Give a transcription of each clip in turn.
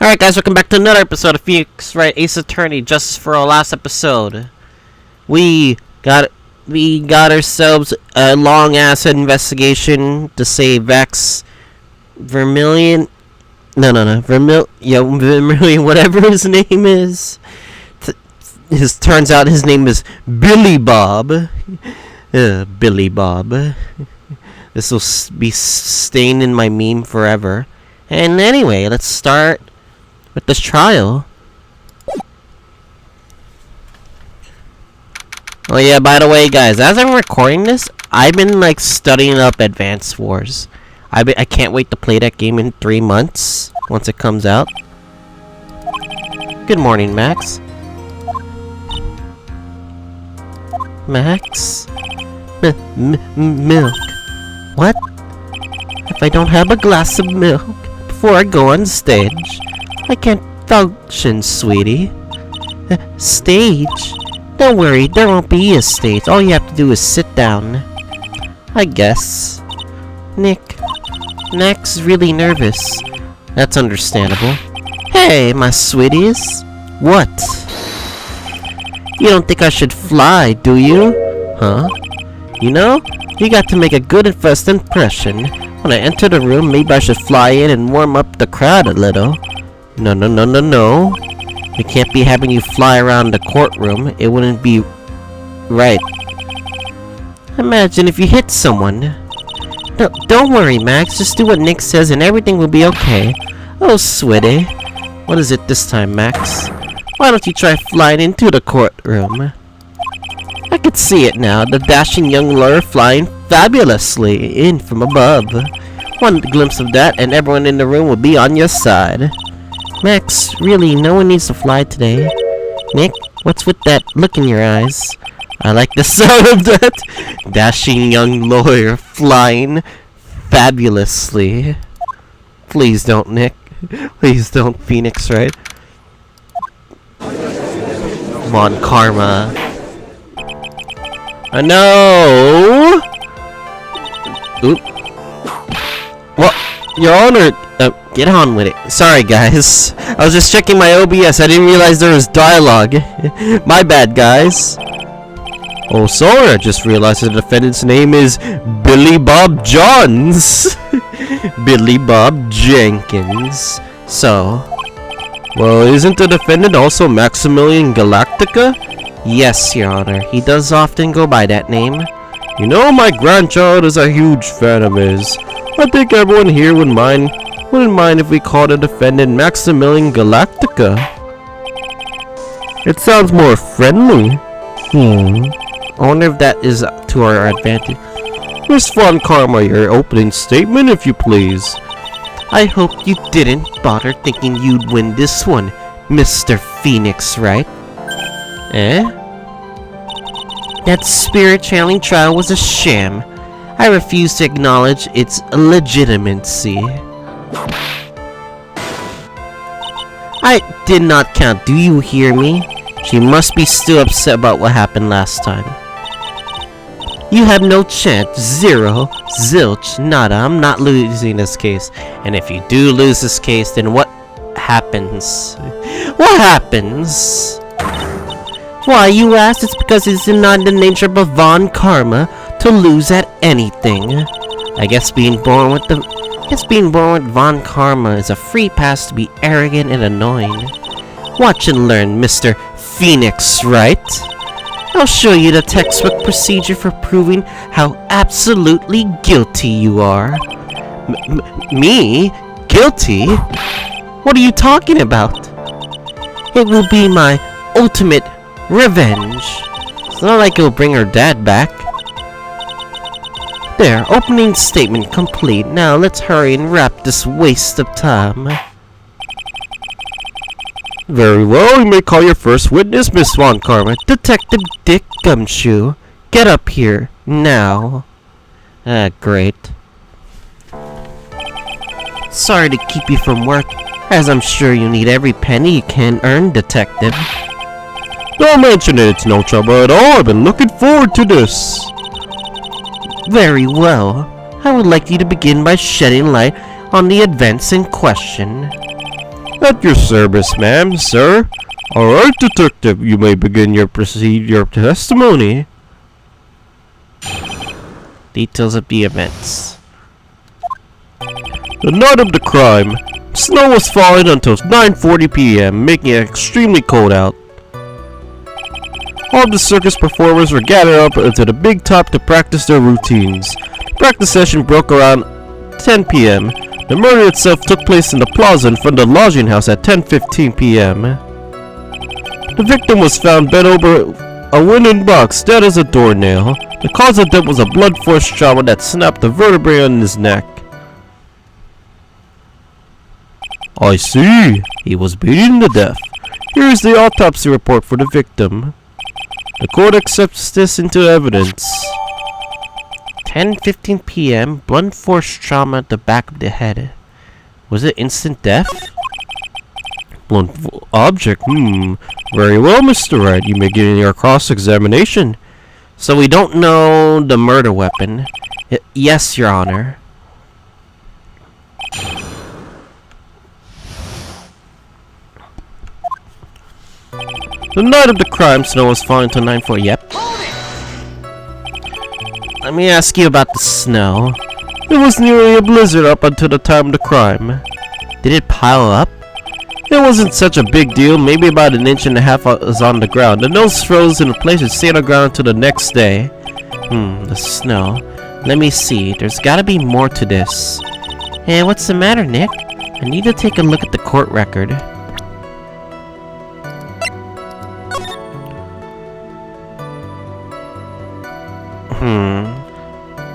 Alright guys, welcome back to another episode of Phoenix Wright Ace Attorney. Just for our last episode, we got ourselves a long ass investigation to save Vermilion, whatever his name is. Turns out his name is Billy Bob. Billy Bob. This will be staying in my meme forever. And anyway, let's start with this trial. Oh yeah, by the way guys, as I'm recording this, I've been studying up Advance Wars. I can't wait to play that game in 3 months once it comes out. Good morning, Max. Max? Milk. What? If I don't have a glass of milk before I go on stage, I can't function, sweetie. Stage? Don't worry, there won't be a stage. All you have to do is sit down. I guess. Nick's really nervous. That's understandable. Hey, my sweeties. What? You don't think I should fly, do you? Huh? You know, you got to make a good first impression. When I enter the room, maybe I should fly in and warm up the crowd a little. No. We can't be having you fly around the courtroom. It wouldn't be right. Imagine if you hit someone. No, don't worry, Max. Just do what Nick says and everything will be okay. Oh, sweetie. What is it this time, Max? Why don't you try flying into the courtroom? I could see it now. The dashing young lawyer flying fabulously in from above. One glimpse of that and everyone in the room will be on your side. Max, really, no one needs to fly today. Nick, what's with that look in your eyes? I like the sound of that. Dashing young lawyer flying fabulously. Please don't, Nick. Please don't, Phoenix Wright. Come on, Karma. No! Oop. What? Your Honor, get on with it. Sorry, guys. I was just checking my OBS. I didn't realize there was dialogue. My bad, guys. Oh, sorry. I just realized the defendant's name is Billy Bob Johns. Billy Bob Jenkins. So, well, isn't the defendant also Maximilian Galactica? Yes, Your Honor. He does often go by that name. You know, my grandchild is a huge fan of his. I think everyone here wouldn't mind if we called the defendant Maximilian Galactica. It sounds more friendly. I wonder if that is to our advantage. Miss Von Karma, your opening statement, if you please. I hope you didn't bother thinking you'd win this one, Mr. Phoenix Wright. Eh? That spirit channeling trial was a sham. I refuse to acknowledge its legitimacy. I did not count, do you hear me? She must be still upset about what happened last time. You have no chance. Zero. Zilch. Nada. I'm not losing this case. And if you do lose this case, then what happens? What happens? Why, you asked? It's because it's not in the nature of a Von Karma to lose at anything. I guess being born with Von Karma is a free pass to be arrogant and annoying. Watch and learn, Mr. Phoenix Wright. I'll show you the textbook procedure for proving how absolutely guilty you are. Me? Guilty? What are you talking about? It will be my ultimate revenge. It's not like it'll bring her dad back. There, opening statement complete. Now let's hurry and wrap this waste of time. Very well, you may call your first witness, Miss Von Karma. Detective Dick Gumshoe. Get up here, now. Great. Sorry to keep you from work, as I'm sure you need every penny you can earn, Detective. Don't mention it, it's no trouble at all. I've been looking forward to this. Very well. I would like you to begin by shedding light on the events in question. At your service, ma'am, sir. Alright, detective, you may begin your testimony. Details of the events. The night of the crime, snow was falling until 9:40 p.m., making it extremely cold out. All the circus performers were gathered up into the big top to practice their routines. The practice session broke around 10 p.m. The murder itself took place in the plaza in front of the lodging house at 10:15 p.m. The victim was found bent over a wooden box, dead as a doornail. The cause of death was a blood force trauma that snapped the vertebrae on his neck. I see. He was beaten to death. Here is the autopsy report for the victim. The court accepts this into evidence. 10:15 p.m. Blunt force trauma at the back of the head. Was it instant death? Blunt object. Very well, Mr. Wright. You may begin your cross-examination. So we don't know the murder weapon. Yes, Your Honor. The night of the crime, snow was falling until 9:40. Yep. Let me ask you about the snow. It was nearly a blizzard up until the time of the crime. Did it pile up? It wasn't such a big deal, maybe about 1.5 inches was on the ground. The nose froze in place and stayed on the ground until the next day. The snow. Let me see, there's gotta be more to this. Hey, what's the matter, Nick? I need to take a look at the court record.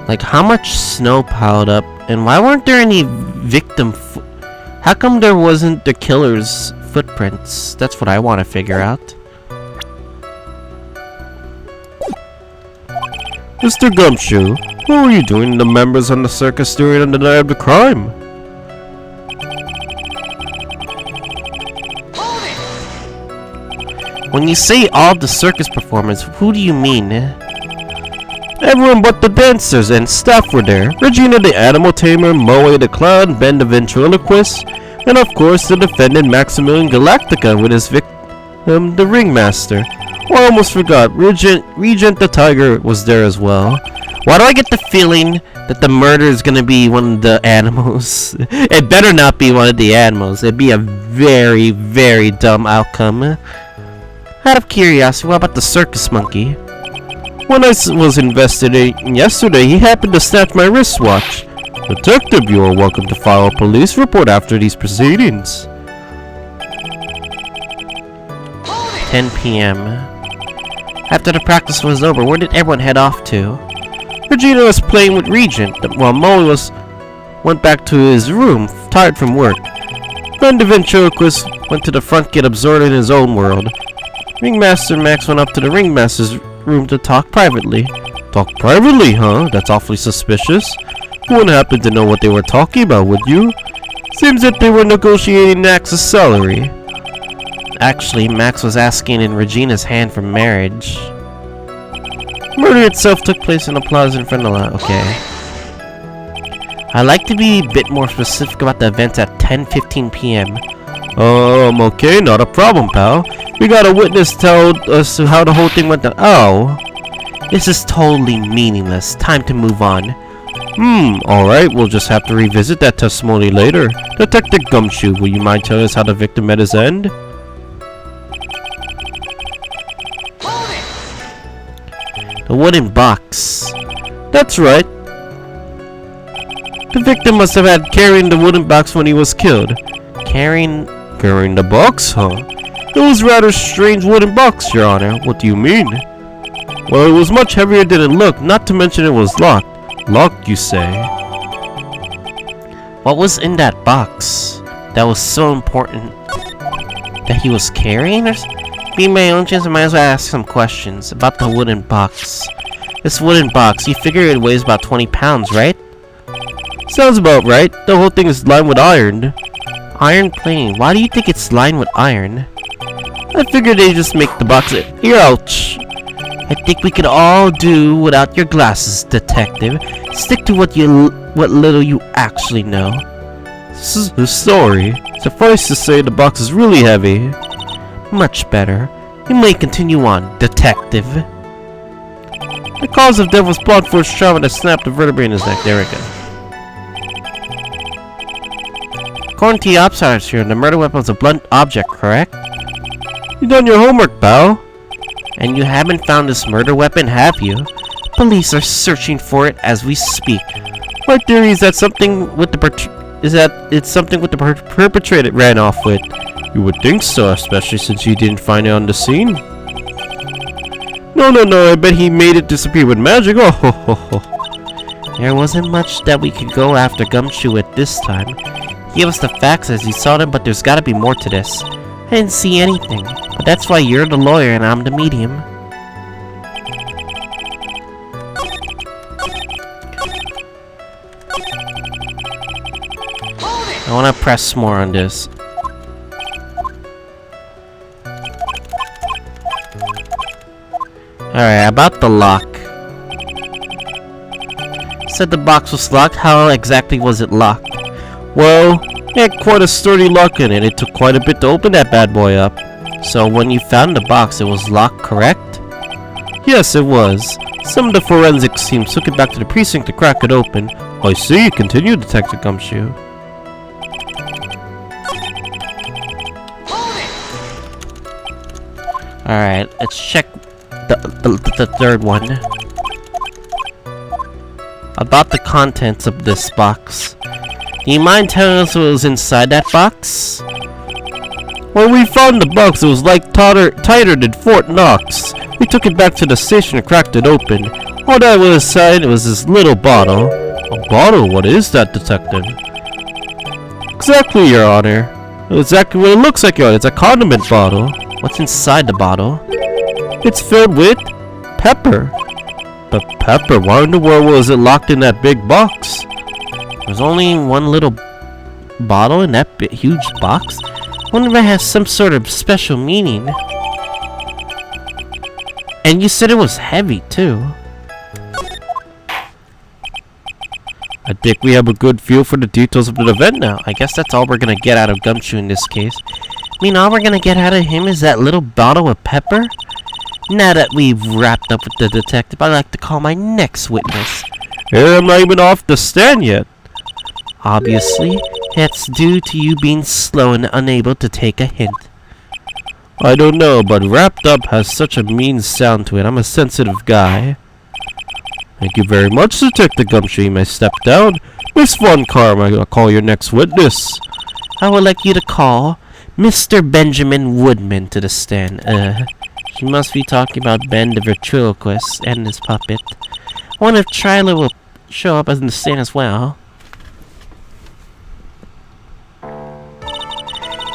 Like, how much snow piled up, and why weren't there any victim how come there wasn't the killer's footprints? That's what I want to figure out. Mr. Gumshoe, what were you doing to the members on the circus during the night of the crime? When you say all the circus performers, who do you mean? Everyone but the dancers and staff were there. Regina the animal tamer, Moe the clown, Ben the ventriloquist, and of course the defendant Maximilian Galactica with his victim, the ringmaster. Oh, I almost forgot, Regent the tiger was there as well. Why do I get the feeling that the murder is gonna be one of the animals? It better not be one of the animals. It'd be a very, very dumb outcome. Out of curiosity, what about the circus monkey? When I was investigating yesterday, he happened to snatch my wristwatch. Detective, you are welcome to file a police report after these proceedings. 10 p.m. After the practice was over, where did everyone head off to? Regina was playing with Regent, while Molly went back to his room, tired from work. Then the ventriloquist went to the front, get absorbed in his own world. Ringmaster Max went up to the ringmaster's room to talk privately. Talk privately, huh? That's awfully suspicious. You wouldn't happen to know what they were talking about, would you? Seems that they were negotiating Max's salary. Actually, Max was asking in Regina's hand for marriage. Murder itself took place in the plaza in front of the okay. I'd like to be a bit more specific about the events at 10:15 p.m. Okay, not a problem, pal. We got a witness tell us how the whole thing went down. Oh, this is totally meaningless. Time to move on. Alright, we'll just have to revisit that testimony later. Detective Gumshoe, will you mind telling us how the victim met his end? The wooden box. That's right. The victim must have had carrying the wooden box when he was killed. Carrying the box, huh? It was rather strange wooden box, Your Honor. What do you mean? Well, it was much heavier than it looked, not to mention it was locked. Locked, you say? What was in that box that was so important that he was carrying? Being my own chance, I might as well ask some questions about the wooden box. This wooden box, you figure it weighs about 20 pounds, right? Sounds about right. The whole thing is lined with iron. Iron plating. Why do you think it's lined with iron? I figured they just make the box. Ouch! I think we could all do without your glasses, detective. Stick to what little you actually know. Sorry. Suffice to say, the box is really heavy. Much better. You may continue on, detective. The cause of death was blood force trauma that snapped the vertebrae in his neck. There we go. According to the observers here, the murder weapon was a blunt object, correct? You done your homework, pal. And you haven't found this murder weapon, have you? Police are searching for it as we speak. My theory is that something with the perpetrator ran off with. You would think so, especially since you didn't find it on the scene. No, I bet he made it disappear with magic. Oh, ho, ho, ho. There wasn't much that we could go after Gumshoe at this time. He gave us the facts as he saw them, but there's gotta be more to this. I didn't see anything, but that's why you're the lawyer and I'm the medium. I wanna press more on this. Alright, about the lock. Said the box was locked. How exactly was it locked? Well, it had quite a sturdy lock in it. It took quite a bit to open that bad boy up. So when you found the box, it was locked, correct? Yes, it was. Some of the forensics team took it back to the precinct to crack it open. I see. Continue, Detective Gumshoe. Alright, let's check the third one. About the contents of this box. Do you mind telling us what was inside that box? When we found the box, it was like tighter than Fort Knox. We took it back to the station and cracked it open. All that was inside was this little bottle. A bottle? What is that, Detective? Exactly, Your Honor. Exactly what it looks like, Your Honor. It's a condiment bottle. What's inside the bottle? It's filled with pepper. But pepper? Why in the world was it locked in that big box? There's only one little bottle in that huge box? I wonder if it has some sort of special meaning. And you said it was heavy, too. I think we have a good feel for the details of the event now. I guess that's all we're gonna get out of Gumshoe in this case. I mean, all we're gonna get out of him is that little bottle of pepper? Now that we've wrapped up with the detective, I'd like to call my next witness. Hey, I'm not even off the stand yet. Obviously, it's due to you being slow and unable to take a hint. I don't know, but wrapped up has such a mean sound to it. I'm a sensitive guy. Thank you very much, Detective Gumshoe. You may step down. Miss Von Karm, I'll call your next witness. I would like you to call Mr. Benjamin Woodman to the stand. You must be talking about Ben the ventriloquist and his puppet. I wonder if Tryler will show up as in the stand as well.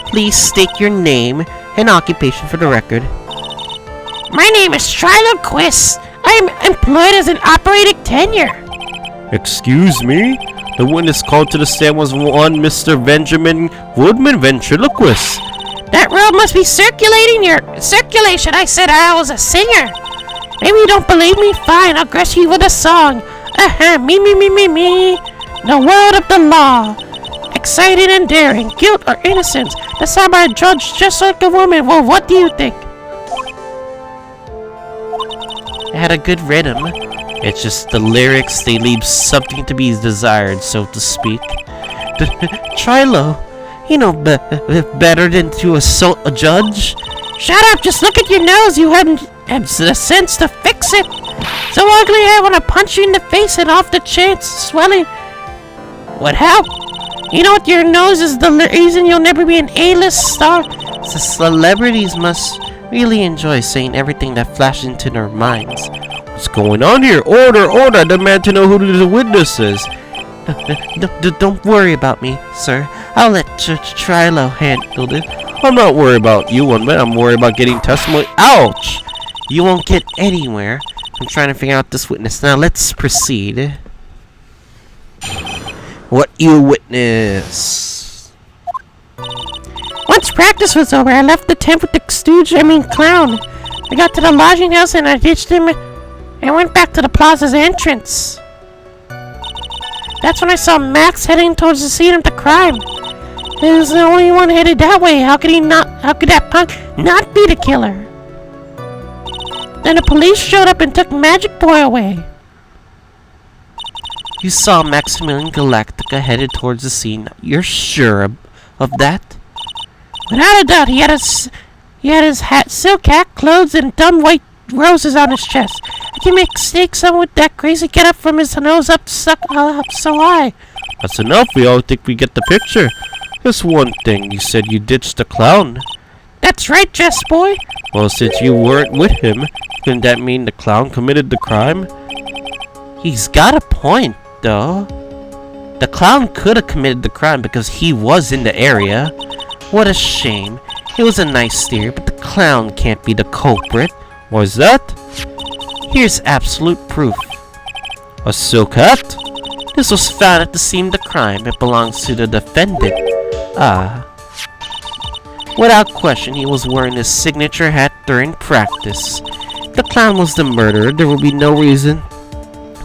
Please state your name and occupation for the record. My name is Tryler Quist. I am employed as an operating tenure. Excuse me? The witness called to the stand was one Mr. Benjamin Woodman, ventriloquist. That road must be circulating your circulation. I said I was a singer. Maybe you don't believe me? Fine, I'll grace you with a song. Me. The word of the law. Exciting and daring, guilt or innocence. Decided by a judge just like a woman. Well, what do you think? It had a good rhythm. It's just the lyrics, they leave something to be desired, so to speak. Trilo, you know better than to assault a judge. Shut up, just look at your nose. You haven't the sense to fix it. So ugly I want to punch you in the face and off the chance swelling would help. You know what, your nose is the reason you'll never be an A-list star. The celebrities must really enjoy saying everything that flashes into their minds. What's going on here? Order! I demand to know who the witness is. Don't worry about me, sir. I'll let Trilo handle it. I'm not worried about you one bit. I'm worried about getting testimony. Ouch! You won't get anywhere. I'm trying to figure out this witness. Now let's proceed. What you witness? Once practice was over, I left the tent with the clown. I got to the lodging house and I ditched him and went back to the plaza's entrance. That's when I saw Max heading towards the scene of the crime. He was the only one headed that way. How could that punk not be the killer? Then the police showed up and took Magic Boy away. You saw Maximilian Galactica headed towards the scene. You're sure of that? Without a doubt, he had his hat, silk hat, clothes, and dumb white roses on his chest. I can mistake someone with that crazy getup from his nose up so high. That's enough. We all think we get the picture. Just one thing. You said you ditched the clown. That's right, Jess Boy. Well, since you weren't with him, couldn't that mean the clown committed the crime? He's got a point, though. The clown could have committed the crime because he was in the area. What a shame. It was a nice steer, but the clown can't be the culprit. Why is that? Here's absolute proof. A silk hat? This was found at the scene of the crime. It belongs to the defendant. Ah. Without question, he was wearing his signature hat during practice. If the clown was the murderer, there would be no reason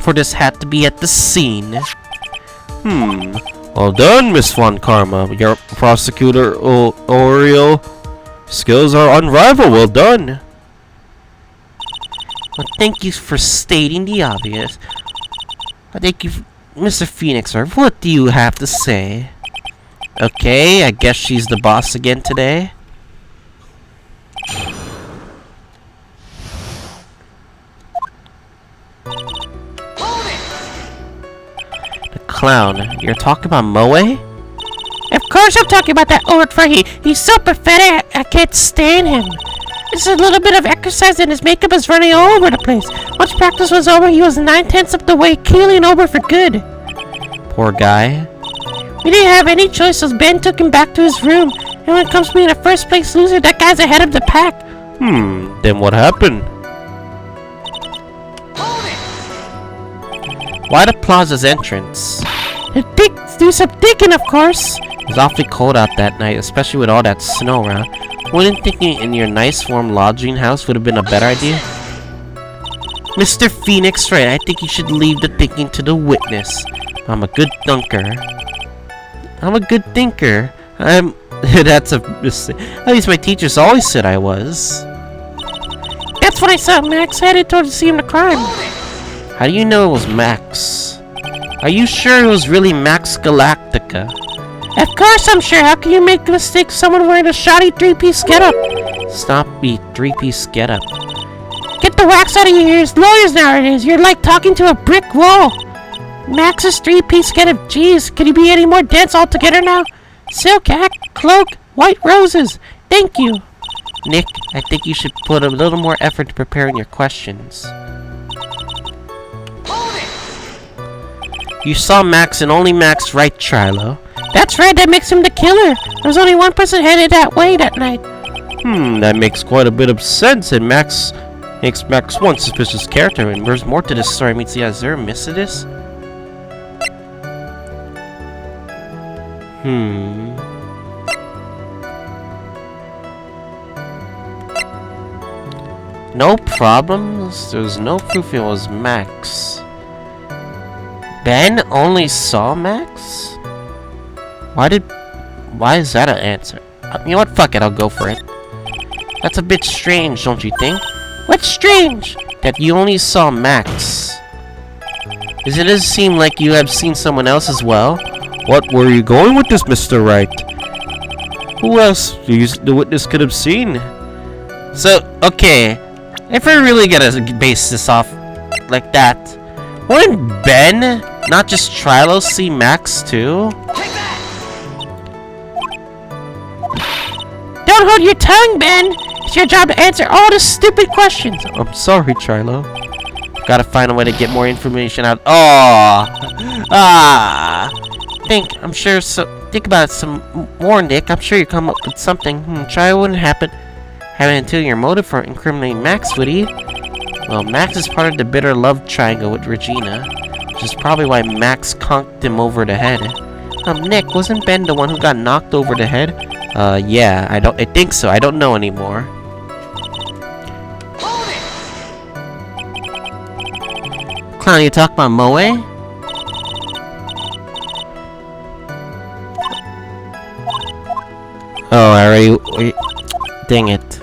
for this hat to be at the scene. Well done, Miss Von Karma. Your prosecutor Oriole skills are unrivaled. Well done. Well, thank you for stating the obvious. Thank you, Mr. Phoenix. What do you have to say? Okay, I guess she's the boss again today. The clown. You're talking about Moe? Of course I'm talking about that old fright. He's so pathetic, I can't stand him. Just a little bit of exercise and his makeup is running all over the place. Once practice was over, he was 9/10 of the way keeling over for good. Poor guy. We didn't have any choice, so Ben took him back to his room. And when it comes to being a first place loser, that guy's ahead of the pack. Then what happened? Why the plaza's entrance? Do some thinking, of course. It was awfully cold out that night, especially with all that snow around. Wouldn't thinking in your nice warm lodging house would have been a better idea? Mr. Phoenix, right, I think you should leave the thinking to the witness. I'm a good thinker. I'm a good thinker. That's a mistake. At least my teachers always said I was. That's when I saw Max headed towards the scene of the crime. How do you know it was Max? Are you sure it was really Max Galactica? Of course I'm sure. How can you make a mistake someone wearing a shoddy three-piece getup? Stop me, three-piece getup. Get the wax out of your ears. Lawyers nowadays, you're like talking to a brick wall. Max's three-piece getup. Jeez, can he be any more dense altogether now? Silk hat, cloak, white roses. Thank you. Nick, I think you should put a little more effort into preparing your questions. You saw Max and only Max, right, Trilo? That's right, that makes him the killer. There was only one person headed that way that night. That makes quite a bit of sense, and makes Max one suspicious character, and there's more to this story. Is there a miss to this? No problems? There's no proof it was Max. Ben only saw Max? Why is that an answer? You know what? Fuck it, I'll go for it. That's a bit strange, don't you think? What's strange? That you only saw Max. It does seem like you have seen someone else as well. What were you going with this, Mr. Wright? Who else the witness could have seen? So, okay, if we're really gonna base this off like that, wouldn't Ben, not just Trilo, see Max too? Don't hold your tongue, Ben. It's your job to answer all the stupid questions. I'm sorry, Trilo. Gotta find a way to get more information out. I'm sure so. Think about it some more, Nick. I'm sure you come up with something. Trilo wouldn't happen until your motive for incriminating Max, would he? Well, Max is part of the bitter love triangle with Regina, which is probably why Max conked him over the head. Nick, wasn't Ben the one who got knocked over the head? Yeah, I think so. I don't know anymore. Clown, you talk about Moe? Oh, I already... Wait. Dang it.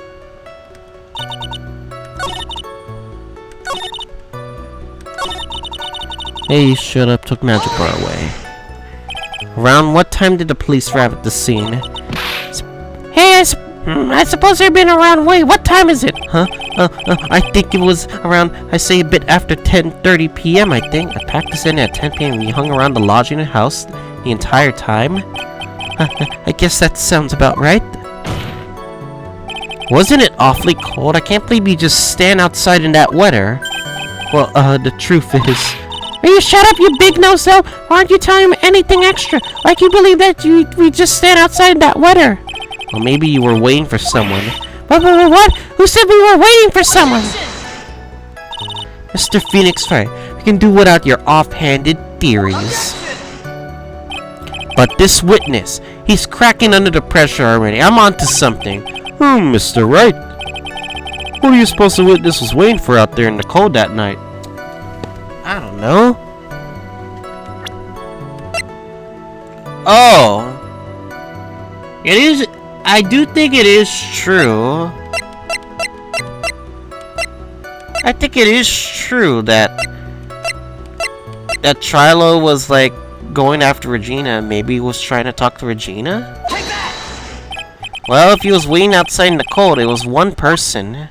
Hey, you should have took Magic Bar away. Around what time did the police arrive at the scene? Hey, I suppose they've been around. Wait, what time is it? Huh? I think it was around, I say a bit after 10:30 p.m. I think. I packed this in at 10 p.m. We hung around the lodging house the entire time. I guess that sounds about right. Wasn't it awfully cold? I can't believe you just stand outside in that weather. Well, the truth is... Will you shut up, you big nose, though? Why aren't you telling him anything extra? Like you believe that we just stand outside in that weather. Well, maybe you were waiting for someone. What? Who said we were waiting for someone? Mr. Phoenix Wright, we can do without your offhanded theories. But this witness, he's cracking under the pressure already. I'm onto something. Mr. Wright. What do you suppose the witness was waiting for out there in the cold that night? I don't know. Oh. It is... I do think it is true. I think it is true that Trilo was like going after Regina. Maybe he was trying to talk to Regina? Well, if he was waiting outside in the cold, it was one person.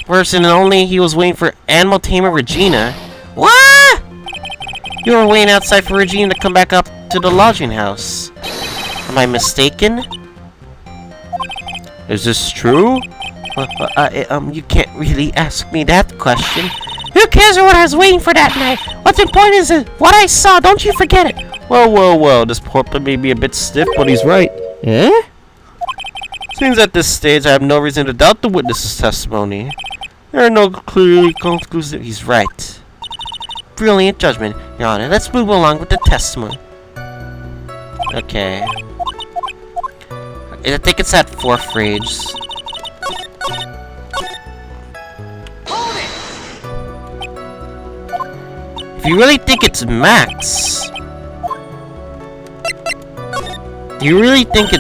Person and only he was waiting for Animal Tamer Regina. What? You were waiting outside for Regina to come back up to the lodging house. Am I mistaken? Is this true? You can't really ask me that question. Who cares what I was waiting for that night? What's important is what I saw. Don't you forget it. Well. This portrait may be a bit stiff, but he's right. Eh? Seems at this stage I have no reason to doubt the witness's testimony. There are no clearly conclusive... He's right. Brilliant judgment, Your Honor. Let's move along with the testimony. Okay. I think it's at 4th rage. If you really think it's Max... If you really think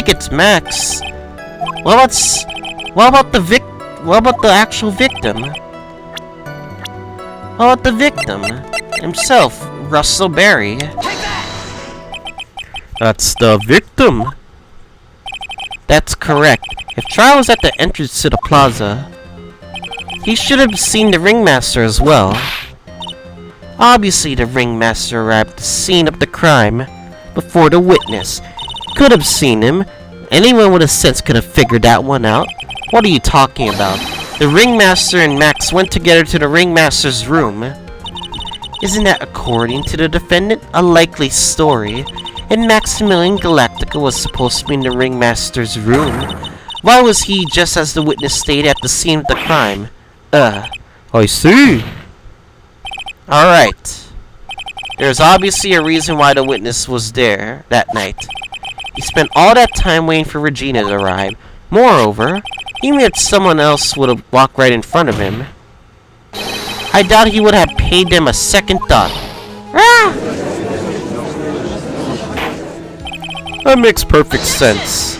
it's Max... What about the actual victim? How about the victim himself, Russell Berry? That's the victim. That's correct. If Trial was at the entrance to the plaza, he should have seen the ringmaster as well. Obviously, the ringmaster arrived at the scene of the crime before the witness. Could have seen him. Anyone with a sense could have figured that one out. What are you talking about? The ringmaster and Max went together to the ringmaster's room. Isn't that, according to the defendant, a likely story? And Maximilian Galactica was supposed to be in the ringmaster's room. Why was he just as the witness stayed at the scene of the crime? I see. Alright. There's obviously a reason why the witness was there that night. He spent all that time waiting for Regina to arrive. Moreover, even if someone else would have walked right in front of him, I doubt he would have paid them a second thought. That makes perfect sense.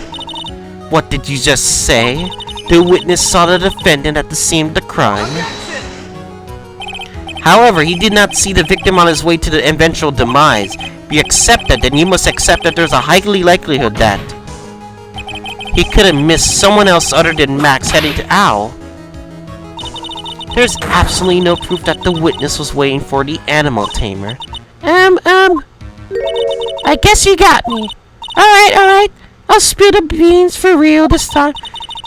What did you just say? The witness saw the defendant at the scene of the crime. However, he did not see the victim on his way to the eventual demise. If you accept that, then you must accept that there's a high likelihood that he could have missed someone else other than Max heading to Owl. There's absolutely no proof that the witness was waiting for the animal tamer. I guess you got me. Alright. I'll spill the beans for real this time.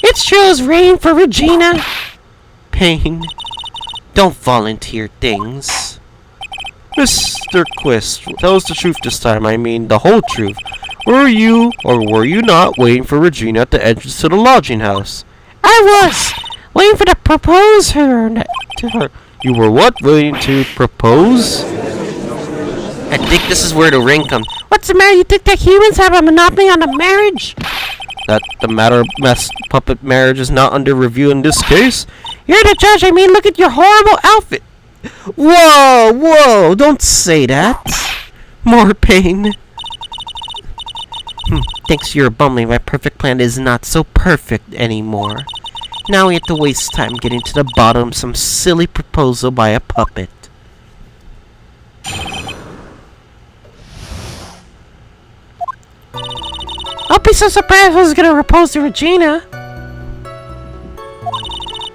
It's true as rain for Regina. Pain. Don't volunteer things. Mr. Quist, tell us the truth this time. I mean, the whole truth. Were you, or were you not, waiting for Regina at the entrance to the lodging house? I was! Waiting for to propose to her. You were what? Waiting to propose? I think this is where the ring comes. What's the matter? You think that humans have a monopoly on a marriage? That the matter of puppet marriage is not under review in this case? You're the judge. I mean, look at your horrible outfit. Whoa, don't say that. More pain. Thanks to your bumbling, my perfect plan is not so perfect anymore. Now we have to waste time getting to the bottom of some silly proposal by a puppet. I'll be so surprised I was gonna propose to Regina.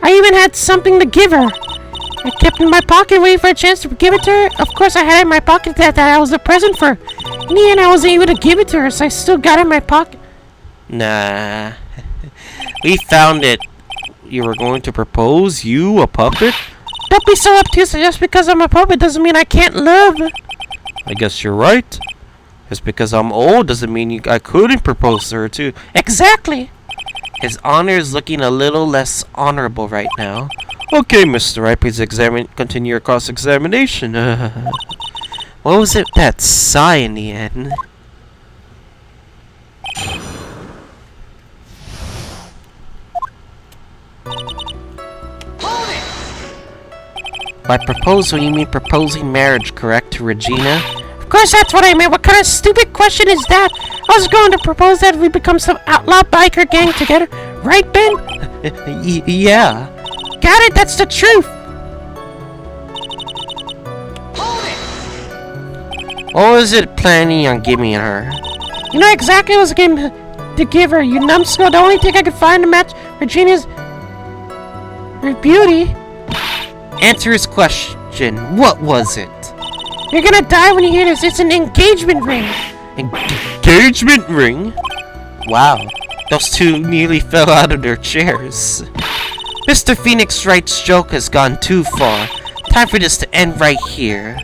I even had something to give her. I kept it in my pocket waiting for a chance to give it to her. Of course I had it in my pocket that I was a present for. In the end I wasn't able to give it to her, so I still got it in my pocket. Nah. We found it. You were going to propose? You, a puppet? Don't be so obtuse. Just because I'm a puppet doesn't mean I can't love. I guess you're right. Just because I'm old doesn't mean I couldn't propose to her too. Exactly. His honor is looking a little less honorable right now. Okay, Mr. Wright, please continue your cross-examination. What was it that sigh in the end? By proposal, you mean proposing marriage, correct, to Regina? Of course that's what I meant. What kind of stupid question is that? I was going to propose that we become some outlaw biker gang together. Right, Ben? Yeah. Got it, that's the truth. What was it planning on giving her? You know exactly what I was going to give her, you numbskull. The only thing I could find to match Regina's her beauty. Answer his question. What was it? You're gonna die when you hear this. It's an engagement ring. Engagement ring? Wow. Those two nearly fell out of their chairs. Mr. Phoenix Wright's joke has gone too far. Time for this to end right here.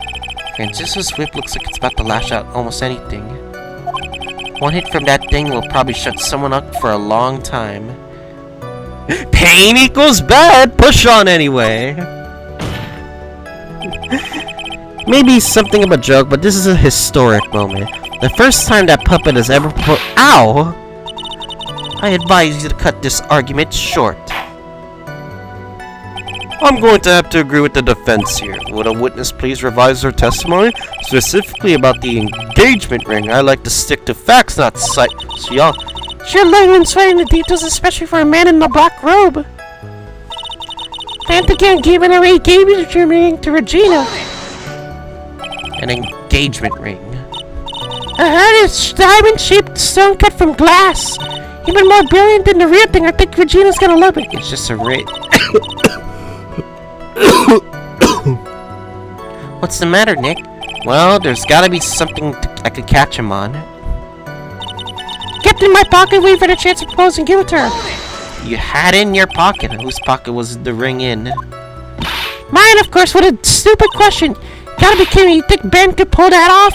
Francisco's whip looks like it's about to lash out almost anything. One hit from that thing will probably shut someone up for a long time. Pain equals bad! Push on anyway! Maybe something of a joke, but this is a historic moment. The first time that puppet has ever Ow! I advise you to cut this argument short. I'm going to have to agree with the defense here. Would a witness please revise their testimony? Specifically about the engagement ring. I like to stick to facts, not sight. So y'all... You're learning and sweating the details, especially for a man in the black robe. I think I'm giving a engagement ring to Regina. An engagement ring. It's diamond-shaped stone cut from glass. Even more brilliant than the real thing. I think Regina's gonna love it. It's just a ring. What's the matter, Nick? Well, there's gotta be something I could catch him on. Kept it in my pocket waiting for the chance to propose and give it to her. You had it in your pocket. Whose pocket was the ring in? Mine, of course. What a stupid question. Gotta be kidding me. You think Ben could pull that off?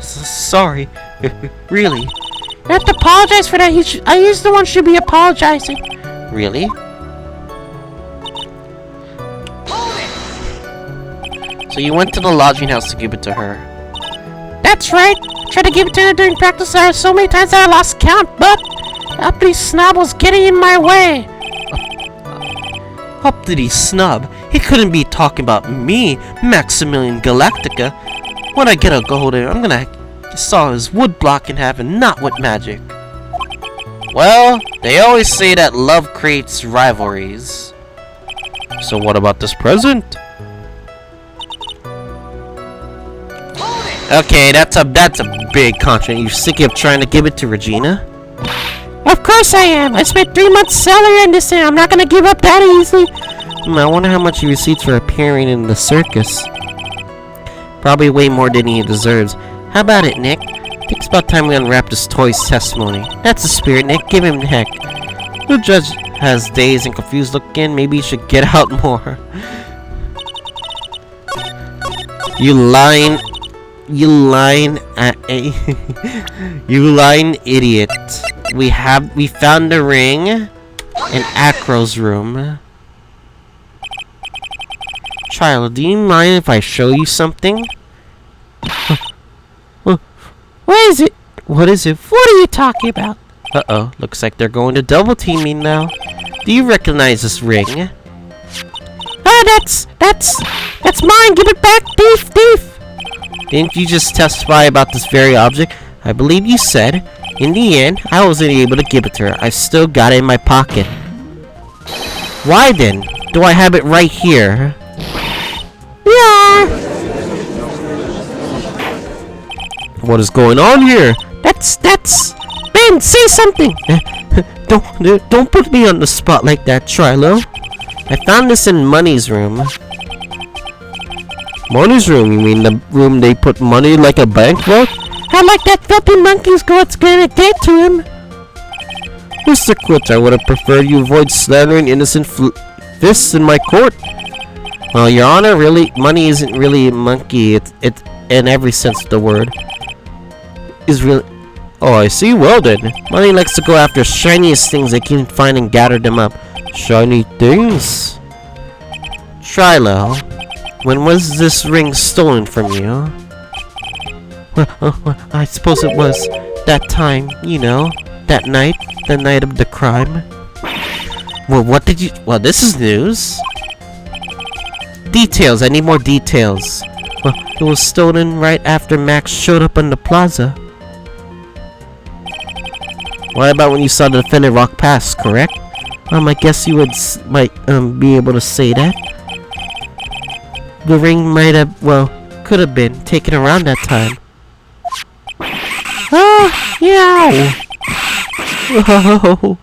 Sorry. Really? You have to apologize for that. He's the one should be apologizing. Really? So you went to the lodging house to give it to her? That's right. I tried to give it to her during practice so many times that I lost count, but uppity snob was getting in my way. Uppity snub? He couldn't be talking about me, Maximilian Galactica. When I get a golden, I'm gonna saw his wood block in half and not with magic. Well, they always say that love creates rivalries. So what about this present? Okay, that's a big contract. You sick of trying to give it to Regina? Of course I am. I spent 3 months' salary on this thing. I'm not gonna give up that easily. I wonder how much he received for appearing in the circus. Probably way more than he deserves. How about it, Nick? I think it's about time we unwrap this toy's testimony. That's the spirit, Nick. Give him the heck. The judge has dazed and confused look in. Maybe he should get out more. You lying idiot. We found the ring in Acro's room. Child, do you mind if I show you something? What is it? What is it? What are you talking about? Uh-oh, looks like they're going to double team me now. Do you recognize this ring? That's mine. Give it back, thief. Didn't you just testify about this very object? I believe you said In the end, I wasn't able to give it to her. I still got it in my pocket. Why then? Do I have it right here? Yeah. What is going on here? That's... Ben, say something. Don't put me on the spot like that, Trilo. I found this in Money's room. Money's room? You mean the room they put money like a bank vault? How like that filthy monkey's what's gonna get to him? Mr. Quitch, I would have preferred you avoid slandering innocent fists in my court. Well, Your Honor, really, Money isn't really a monkey. It's in every sense of the word. Is really... Oh, I see. Well then. Money likes to go after shiniest things they can find and gather them up. Shiny things? Trilo, when was this ring stolen from you? Well, I suppose it was that time, you know, that night, the night of the crime. Well, what did you... Well, this is news. Details, I need more details. Well, it was stolen right after Max showed up on the plaza. What about when you saw the defendant walk past, correct? I guess you might be able to say that. The ring might have, well, could have been taken around that time. Oh, yeah. Whoa.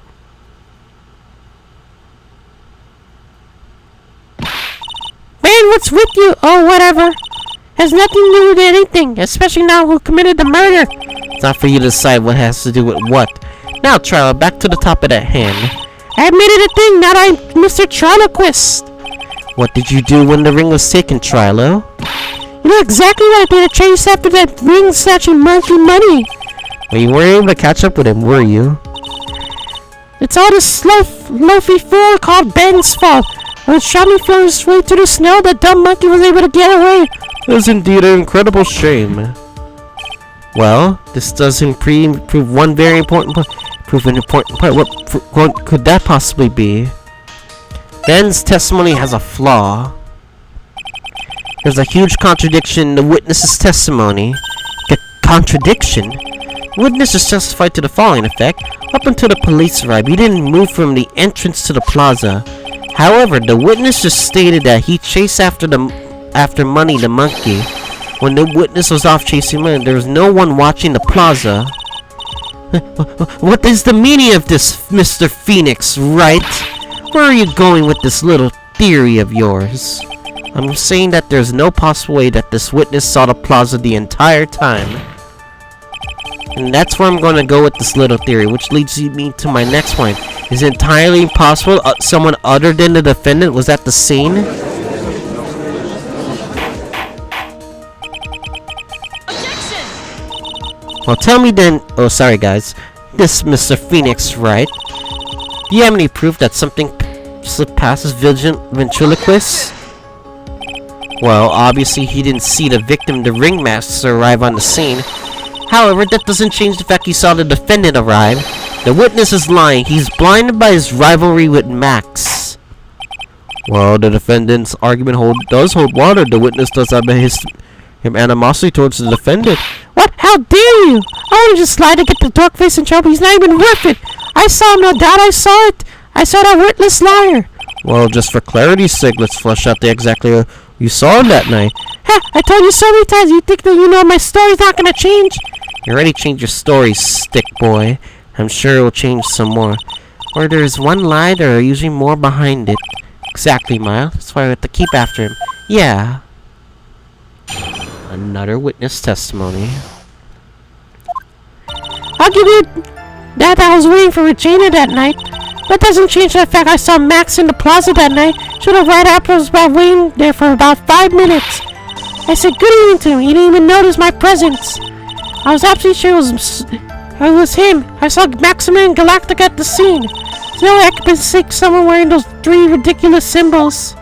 Man, what's with you? Oh, whatever. Has nothing to do with anything, especially now who committed the murder. It's not for you to decide what has to do with what. Now, Trilo, back to the topic at hand. I admitted a thing, not I'm Mr. Triloquist. What did you do when the ring was taken, Trilo? You know exactly what I did to chase after that ring-snatching monkey Money. Well, you weren't able to catch up with him, were you? It's all this loafy fool called Ben's fault. When it shot me from his way through the snow, the dumb monkey was able to get away. It was indeed an incredible shame. Well, this doesn't prove one very important point. Prove an important part. What could that possibly be? Ben's testimony has a flaw. There's a huge contradiction in the witness's testimony. Contradiction? Witnesses testified to the following effect. Up until the police arrived, he didn't move from the entrance to the plaza. However, the witness just stated that he chased after Money the monkey. When the witness was off chasing Money, there was no one watching the plaza. What is the meaning of this, Mr. Phoenix, Wright? Where are you going with this little theory of yours? I'm saying that there's no possible way that this witness saw the plaza the entire time. And that's where I'm going to go with this little theory, which leads me to my next point. Is it entirely impossible someone other than the defendant was at the scene? Objection! Well, tell me then... Oh, sorry guys. This Mr. Phoenix, right? Do you have any proof that something slipped past his ventriloquist? Well, obviously he didn't see the victim, the ringmaster, arrive on the scene. However, that doesn't change the fact he saw the defendant arrive. The witness is lying. He's blinded by his rivalry with Max. Well, the defendant's argument does hold water. The witness does have animosity towards the defendant. What? How dare you? I would just lie to get the dog face in trouble. He's not even worth it. I saw him, no doubt. I saw it. I saw that worthless liar. Well, just for clarity's sake, let's flesh out exactly what you saw him that night. Ha! I told you so many times. You think that you know my story's not gonna change? You already changed your story, stick boy. I'm sure it will change some more. Where there's one lie, there are usually more behind it. Exactly, Miles. That's why we have to keep after him. Yeah. Another witness testimony. I'll give you that I was waiting for Regina that night. That doesn't change the fact I saw Max in the plaza that night. Should have right after I was about waiting there for about 5 minutes. I said good evening to him. He didn't even notice my presence. I was absolutely sure it was him. I saw Maximin and Galactic at the scene. There's no way I could be sick someone wearing those 3 ridiculous symbols.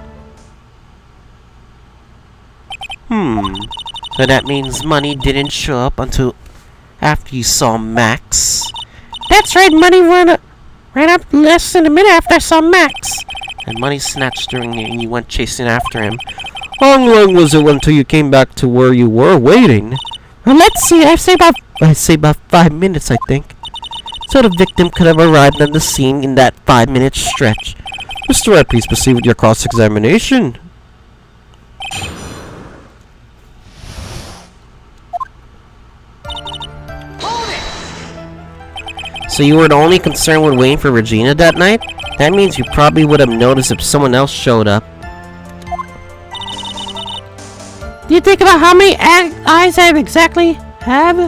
So that means Money didn't show up until after you saw Max? That's right, Money ran up less than a minute after I saw Max. And Money snatched during you and you went chasing after him. How long was it until you came back to where you were waiting? Well, let's see. I'd say about 5 minutes, I think. so the victim could have arrived on the scene in that 5-minute stretch. Mr. Wright, please proceed with your cross-examination. So you were the only concern when waiting for Regina that night? That means you probably would have noticed if someone else showed up. Do you think about how many eyes I exactly have?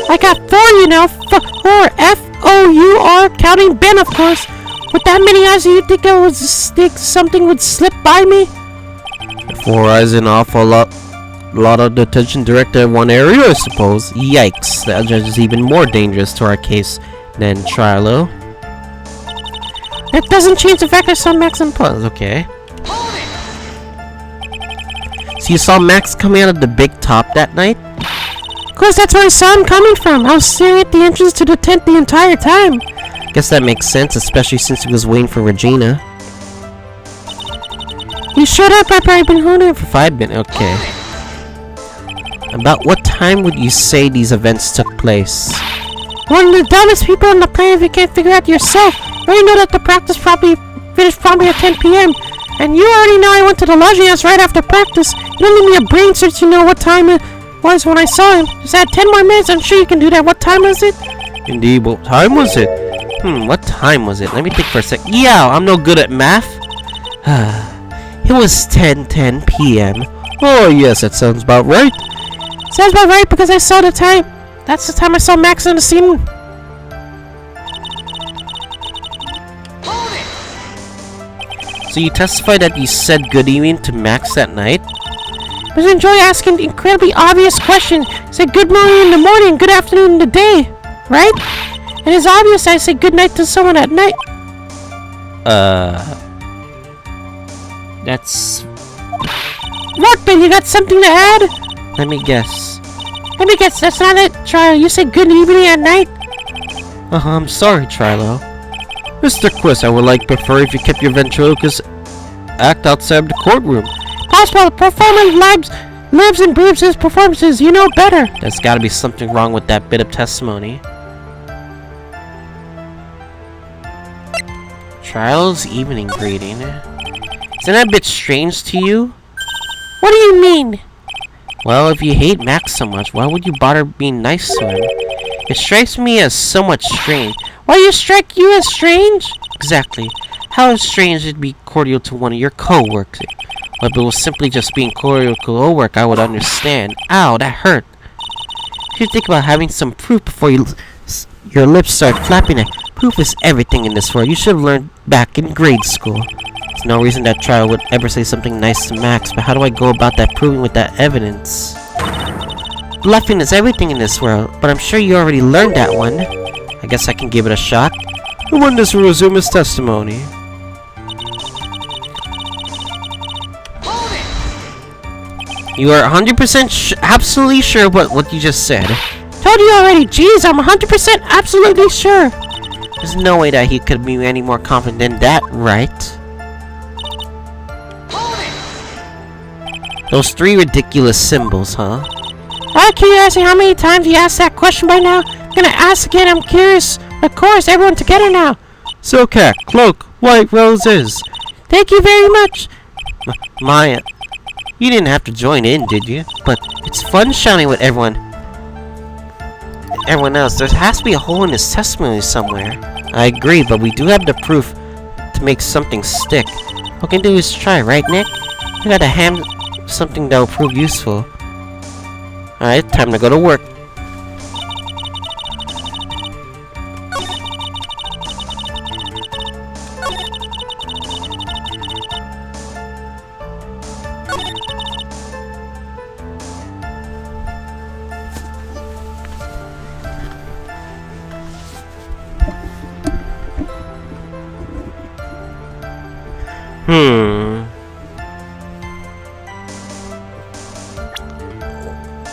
I got 4, you know. 4. F-O-U-R, counting Ben, of course. With that many eyes, do you think something would slip by me? 4 eyes, an awful lot of attention directed at one area, I suppose. Yikes, that is even more dangerous to our case than Trilo. It doesn't change the fact I saw Max and Puss. Okay. So you saw Max coming out of the big top that night? Of course, that's where I saw him coming from. I was staring at the entrance to the tent the entire time. Guess that makes sense, especially since he was waiting for Regina. He showed up after I'd been holding him for 5 minutes. Okay. About what time would you say these events took place? One of the dumbest people on the planet if you can't figure out yourself. You already know that the practice finished at 10 p.m. And you already know I went to the lodging house right after practice. You don't need me a brain search to know what time it was when I saw him. Just add 10 more minutes, I'm sure you can do that. What time was it? Indeed, what time was it? What time was it? Let me think for a sec. Yeah, I'm no good at math. It was 10:10 p.m. Oh yes, that sounds about right. Sounds about right because I saw the time. That's the time I saw Max on the scene. So you testified that you said good evening to Max that night? I just enjoy asking incredibly obvious questions. I say good morning in the morning, good afternoon in the day, right? And it's obvious I say good night to someone at night. That's... What, Ben? You got something to add? Let me guess. That's not it, Trilo. You said good evening at night? I'm sorry, Trilo. Mr. Quiz, I would prefer if you kept your ventriloquist act outside the courtroom. Possible. The performer lives and breathes his performances. You know better. There's gotta be something wrong with that bit of testimony. Trilo's evening greeting. Isn't that a bit strange to you? What do you mean? Well, if you hate Max so much, why would you bother being nice to him? It strikes me as somewhat strange. Why strike you as strange? Exactly. How strange it'd be cordial to one of your co-workers. Well, if it was simply just being cordial to co-work, I would understand. Ow, that hurt. If you think about having some proof before your lips start flapping, proof is everything in this world. You should have learned back in grade school. There's no reason that Trial would ever say something nice to Max, but how do I go about that proving with that evidence? Bluffing is everything in this world, but I'm sure you already learned that one. I guess I can give it a shot. The witness will resume his testimony. You are 100% absolutely sure what you just said. Told you already. Jeez, I'm 100% absolutely sure. There's no way that he could be any more confident than that, right? Those 3 ridiculous symbols, huh? Out of curiosity, how many times you asked that question by now? I'm gonna ask again, I'm curious. Of course, everyone together now. Silcat, cloak, white roses. Thank you very much. Maya, you didn't have to join in, did you? But it's fun shouting with everyone else. There has to be a hole in his testimony somewhere. I agree, but we do have the proof to make something stick. All we can do is try, right, Nick? We gotta ham something that will prove useful. Alright, time to go to work.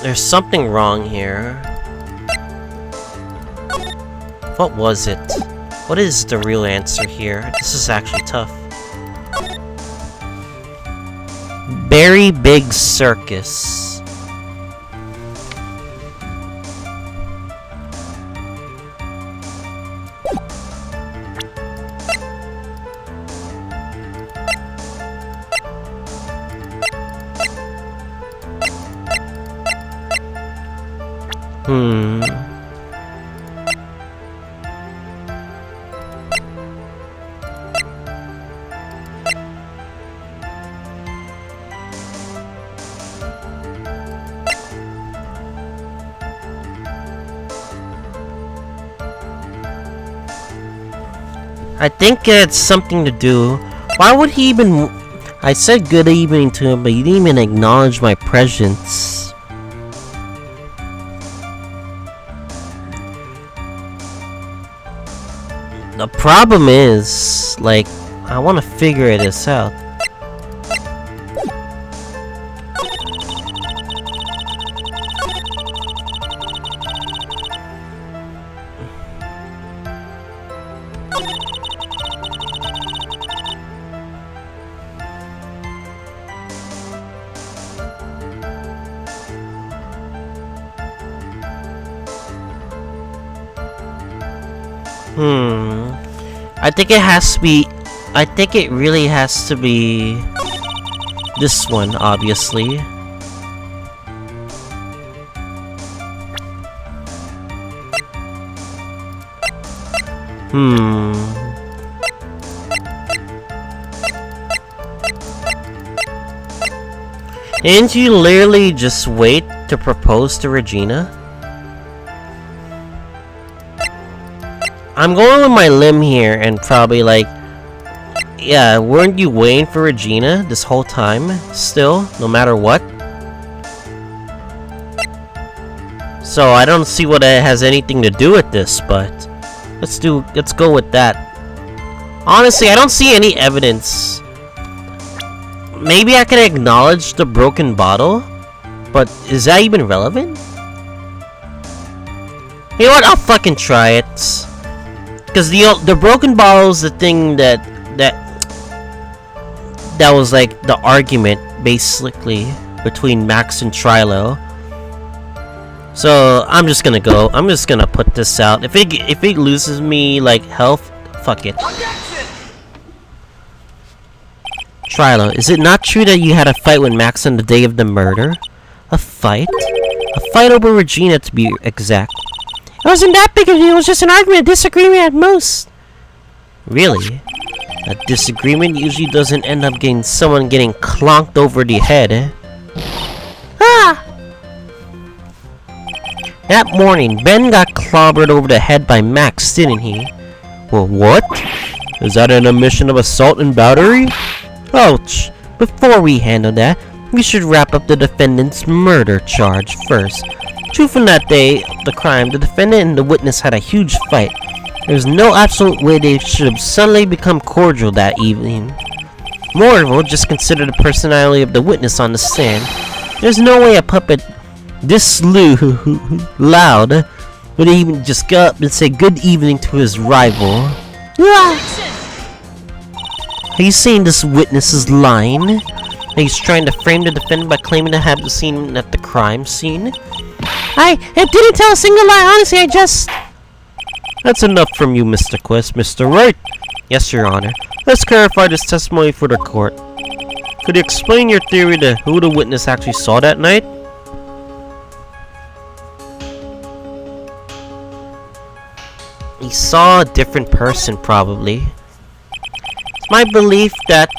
There's something wrong here. What was it? What is the real answer here? This is actually tough. Very big circus. Hmm. I think it's something to do. Why would he even... I said good evening to him, but he didn't even acknowledge my presence. The problem is, like, I want to figure this out. I think it has to be... I think it really has to be... this one, obviously. Didn't you literally just wait to propose to Regina? I'm going with my limb here and probably like... Yeah, weren't you waiting for Regina this whole time? Still, no matter what? So I don't see what it has anything to do with this, but... Let's go with that. Honestly, I don't see any evidence. Maybe I can acknowledge the broken bottle? But is that even relevant? You know what? I'll fucking try it. Because the broken bottle is the thing that was like the argument basically between Max and Trilo. So I'm just gonna put this out. If it loses me like health, fuck it. Trilo, is it not true that you had a fight with Max on the day of the murder? A fight? A fight over Regina, to be exact. It wasn't that big of a deal, it was just an argument, a disagreement at most. Really? A disagreement usually doesn't end up getting someone getting clonked over the head, eh? Ah! That morning, Ben got clobbered over the head by Max, didn't he? Well, what? Is that an admission of assault and battery? Ouch! Before we handle that, we should wrap up the defendant's murder charge first. True, from that day of the crime, the defendant and the witness had a huge fight. There's no absolute way they should have suddenly become cordial that evening. Moreover, just consider the personality of the witness on the stand. There's no way a puppet this loud would even just go up and say good evening to his rival. Are you saying this witness is lying? He's trying to frame the defendant by claiming to have seen at the crime scene? I didn't tell a single lie, honestly, I just... That's enough from you, Mr. Quest. Mr. Wright! Yes, Your Honor. Let's clarify this testimony for the court. Could you explain your theory to who the witness actually saw that night? He saw a different person, probably. It's my belief that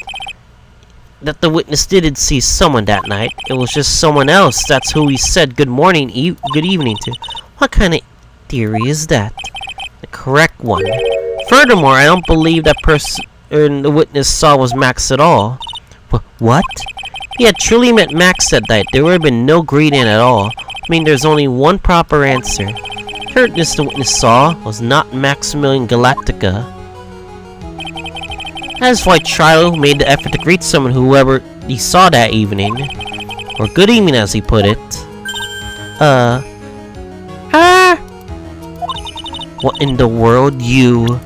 the witness didn't see someone that night. It was just someone else. That's who he said good morning, good evening to. What kind of theory is that? The correct one. Furthermore, I don't believe that person the witness saw was Max at all. What? If he had truly met Max that night, there would have been no greeting at all. I mean, there's only one proper answer. The witness saw was not Maximilian Galactica. That's why Trilo made the effort to greet someone whoever he saw that evening. Or good evening, as he put it. What in the world, you?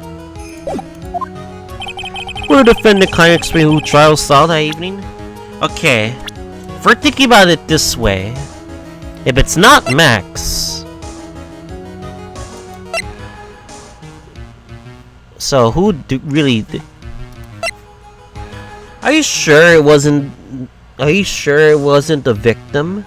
Will the defendant kindly explain who Trilo saw that evening? Okay, if we're thinking about it this way, if it's not Max, so who really? Are you sure it wasn't? Are you sure it wasn't the victim?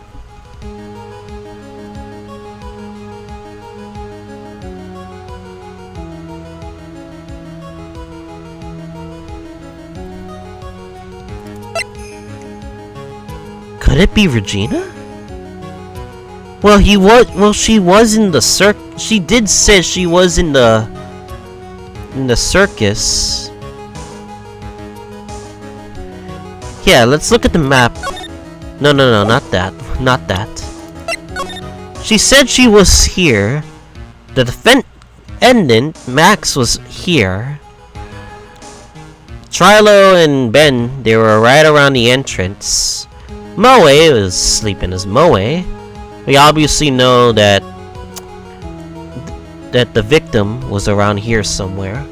Could it be Regina? Well, she was in the she did say she was in the circus. Yeah, let's look at the map. No, not that. Not that. She said she was here. The defendant, Max, was here. Trilo and Ben, they were right around the entrance. Moe was sleeping as Moe. We obviously know that the victim was around here somewhere.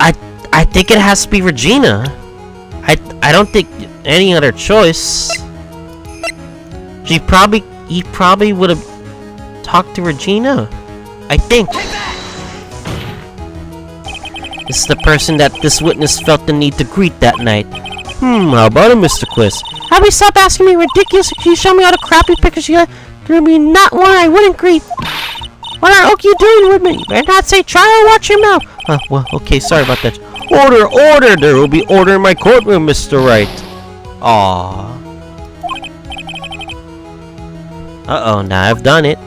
I think it has to be Regina. I don't think any other choice. He probably would have talked to Regina. I think. This is the person that this witness felt the need to greet that night. How about it, Mr. Quiz? How about you stop asking me ridiculous? You show me all the crappy pictures you got. There'll be not one I wouldn't greet. What are you doing with me? Better not say try or watch your mouth. Well, okay, sorry about that. Order, order! There will be order in my courtroom, Mr. Wright. Aww. Uh-oh, now I've done it.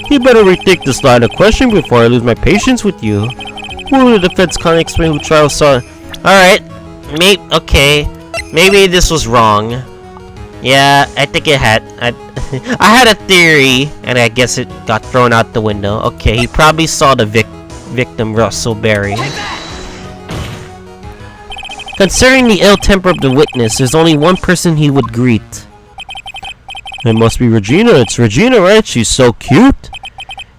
You better rethink this line of question before I lose my patience with you. Will the defense can't explain who trial saw? Alright. Okay. Maybe this was wrong. Yeah, I think it had. I had a theory, and I guess it got thrown out the window. Okay, he probably saw the victim, Russell Berry. Considering the ill temper of the witness, there's only one person he would greet. It must be Regina. It's Regina, right? She's so cute.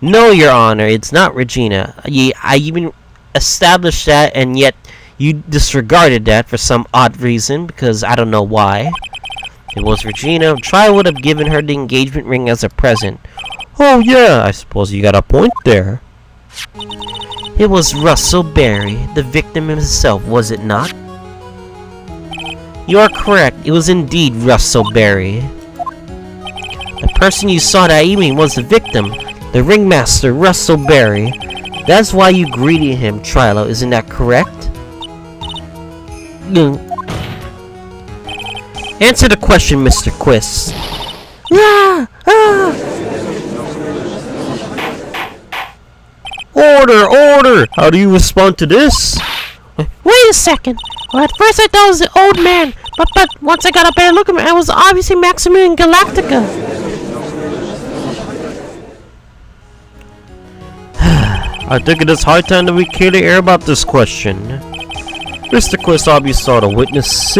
No, Your Honor, it's not Regina. I even established that, and yet you disregarded that for some odd reason, because I don't know why. It was Regina. Trial would have given her the engagement ring as a present. Oh yeah, I suppose you got a point there. It was Russell Berry, the victim himself, was it not? You are correct. It was indeed Russell Berry. The person you saw that evening was the victim, the ringmaster, Russell Berry. That's why you greeted him, Trilo, isn't that correct? Answer the question, Mr. Quiz. Order! Order! How do you respond to this? Wait a second. Well, at first I thought it was the old man, but once I got a better look at him, it was obviously Maximilian Galactica. I think it is high time that we clear the air about this question. Mr. Quist obviously saw the witness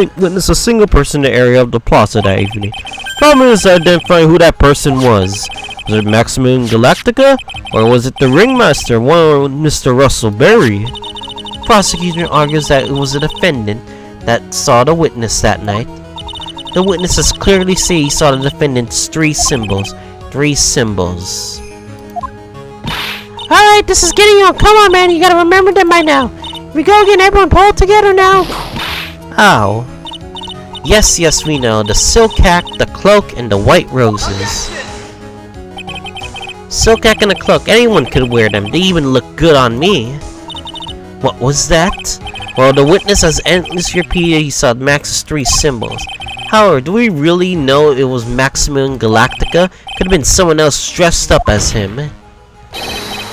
a single person in the area of the plaza that evening. Problem is identifying who that person was. Was it Maximilian Galactica? Or was it the ringmaster, Mr. Russell Berry? Prosecutor argues that it was the defendant that saw the witness that night. The witnesses clearly say he saw the defendant's three symbols. Alright, this is getting on. Come on, man, you gotta remember them by now. We go again, everyone pull together now. Ow. Yes, we know. The silk hat, the cloak, and the white roses. Silk hat and a cloak, anyone could wear them. They even look good on me. What was that? Well, the witness has endlessly repeated he saw Max's three symbols. However, do we really know it was Maximilian Galactica? Could have been someone else dressed up as him.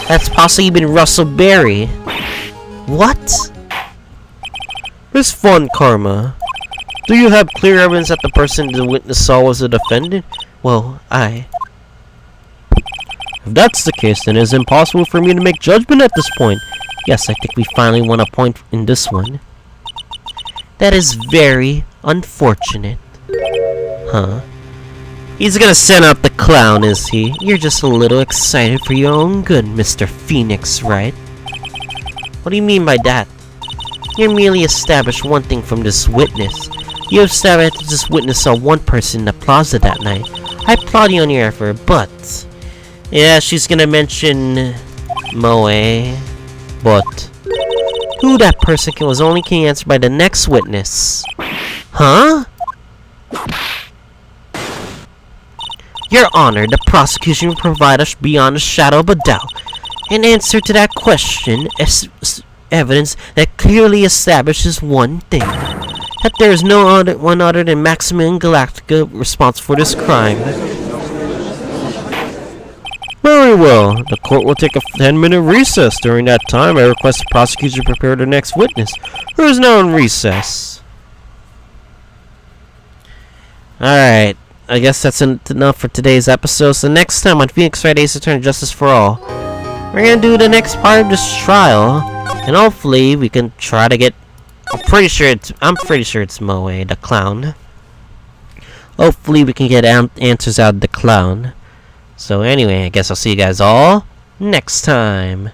That's possibly even Russell Berry. What? Miss Von Karma, do you have clear evidence that the person the witness saw was the defendant? Well, If that's the case, then it is impossible for me to make judgment at this point. Yes, I think we finally won a point in this one. That is very unfortunate. Huh? He's gonna send out the clown, is he? You're just a little excited for your own good, Mr. Phoenix, right? What do you mean by that? You merely established one thing from this witness. You established that this witness saw one person in the plaza that night. I applaud you on your effort, but... yeah, she's gonna mention... Moe... but... who that person was only can answer by the next witness. Huh? Your Honor, the prosecution will provide us beyond a shadow of a doubt. In answer to that question, evidence that clearly establishes one thing. That there is no one other than Maximum Galactica responsible for this crime. Very well. The court will take a 10-minute recess. During that time, I request the prosecutor to prepare the next witness, who is now in recess. Alright, I guess that's enough for today's episode. So next time on Phoenix Wright Ace Attorney Justice for All, we're gonna do the next part of this trial, and hopefully we can try to get... I'm pretty sure it's Moe, the clown. Hopefully we can get answers out of the clown. So anyway, I guess I'll see you guys all next time.